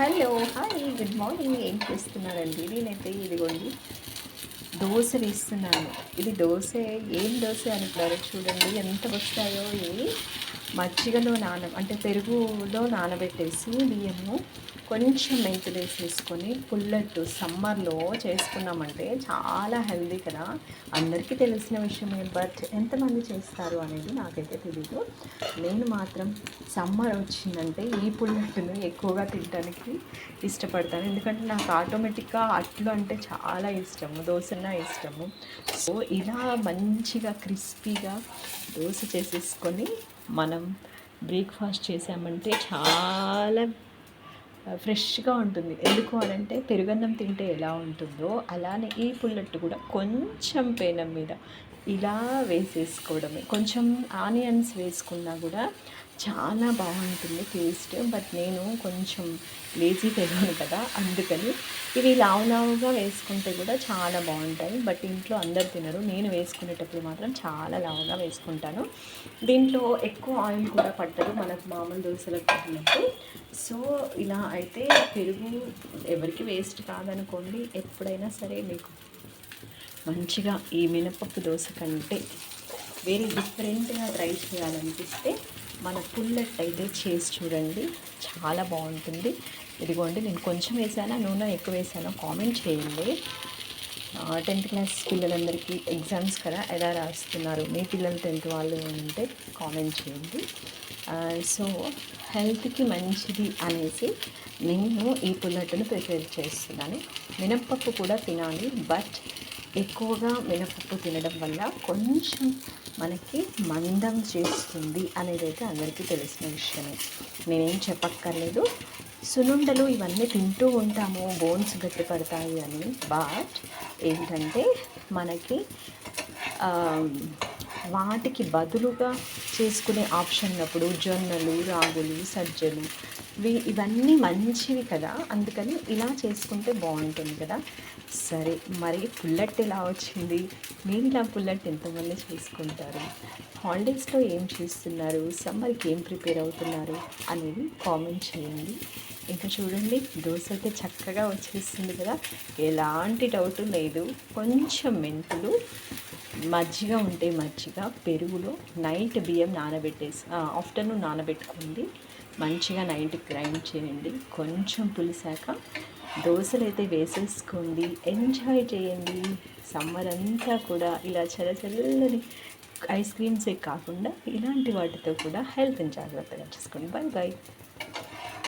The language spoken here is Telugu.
Hello hi good morning. ఏం చేస్తున్నారండి? నేనైతే ఇదిగోండి దోశ వేస్తున్నాను. ఇది దోశ ఏం దోశ అనుకున్నారు? చూడండి ఎంత వస్తాయో ఇవి. మజ్జిగలో అంటే పెరుగులో నానబెట్టేసి బియ్యము కొంచెం మెంతులు వేసేసుకొని పుల్లట్టు సమ్మర్లో చేసుకున్నామంటే చాలా హెల్దీ కదా. అందరికీ తెలిసిన విషయమే, బట్ ఎంతమంది చేస్తారు అనేది నాకైతే తెలీదు. నేను మాత్రం సమ్మర్ వచ్చిందంటే ఈ పుల్లట్టును ఎక్కువగా తినడానికి ఇష్టపడతాను. ఎందుకంటే నాకు ఆటోమేటిక్గా అట్లు అంటే చాలా ఇష్టము, దోశన్నా ఇష్టము. సో ఇలా మంచిగా క్రిస్పీగా దోశ చేసేసుకొని మనం బ్రేక్ఫాస్ట్ చేసామంటే చాలా ఫ్రెష్గా ఉంటుంది. ఎందుకు అనంటే పెరుగన్నం తింటే ఎలా ఉంటుందో అలానే ఈ పుల్లట్టు కూడా కొంచెం పెనం మీద ఇలా వేసేసుకోవడమే. కొంచెం ఆనియన్స్ వేసుకున్నా కూడా చాలా బాగుంటుంది టేస్ట్. బట్ నేను కొంచెం లేజీ పెరిగాను కదా, అందుకని ఇవి లావుగా వేసుకుంటే కూడా చాలా బాగుంటాయి. బట్ ఇంట్లో అందరు తినరు, నేను వేసుకునేటప్పుడు మాత్రం చాలా లావుగా వేసుకుంటాను. దీంట్లో ఎక్కువ ఆయిల్ కూడా పట్టదు మనకు మామూలు దోశలకు పట్టినట్టు. సో ఇలా అయితే పెరుగు ఎవరికి వేస్ట్ కాదనుకోండి. ఎప్పుడైనా సరే మీకు మంచిగా ఈ మినపప్పు దోశ కంటే వేరే డిఫరెంట్గా ట్రై చేయాలనిపిస్తే మన పుల్లట్ అయితే చేసి చూడండి, చాలా బాగుంటుంది. ఇదిగోండి నేను కొంచెం వేసానా నూనె ఎక్కువ వేసానో కామెంట్ చేయండి. 10th క్లాస్ పిల్లలందరికీ ఎగ్జామ్స్ కదా, ఎలా రాస్తున్నారు మీ పిల్లలు 10th వాళ్ళు ఉంటే కామెంట్ చేయండి. సో హెల్త్కి మంచిది అనేసి నేను ఈ పుల్లట్టును ప్రిపేర్ చేస్తున్నాను. మినప్పప్పు కూడా తినాలి, బట్ ఎక్కువగా మినపప్పు తినడం వల్ల కొంచెం మనకి మందం చేస్తుంది అనేది అయితే అందరికీ తెలిసిన విషయమే, నేనేం చెప్పక్కర్లేదు. సునుండలు ఇవన్నీ తింటూ ఉంటాము బోన్స్ గట్టిపడతాయి అని, బట్ ఏంటంటే మనకి వాటికి బదులుగా చేసుకునే ఆప్షన్ ఉన్నప్పుడు జొన్నలు, రాగులు, సజ్జలు ఇవన్నీ మంచివి కదా, అందుకని ఇలా చేసుకుంటే బాగుంటుంది కదా. సరే మరి పుల్లట్ ఎలా వచ్చింది? మీరు ఇలా పుల్లట్ ఎంతమంది చేసుకుంటారు? హాలిడేస్లో ఏం చేస్తున్నారు? సమ్మర్కి ఏం ప్రిపేర్ అవుతున్నారు అనేది కామెంట్ చేయండి. ఇంకా చూడండి దోశ అయితే చక్కగా వచ్చేస్తుంది కదా, ఎలాంటి డౌట్ లేదు. కొంచెం మెంతులు, మజ్జిగ ఉంటే మజ్జిగ, పెరుగులో నైట్ బియ్యం ఆఫ్టర్నూన్ నానబెట్టుకోండి, మంచిగా నైట్ గ్రైండ్ చేయండి. కొంచెం పులిసాక దోశలు అయితే వేసేసుకోండి, ఎంజాయ్ చేయండి. సమ్మర్ అంతా కూడా ఇలా చల్లని ఐస్ క్రీమ్సే కాకుండా ఇలాంటి వాటితో కూడా హెల్త్ని జాగ్రత్తగా చేసుకోండి. Bye bye.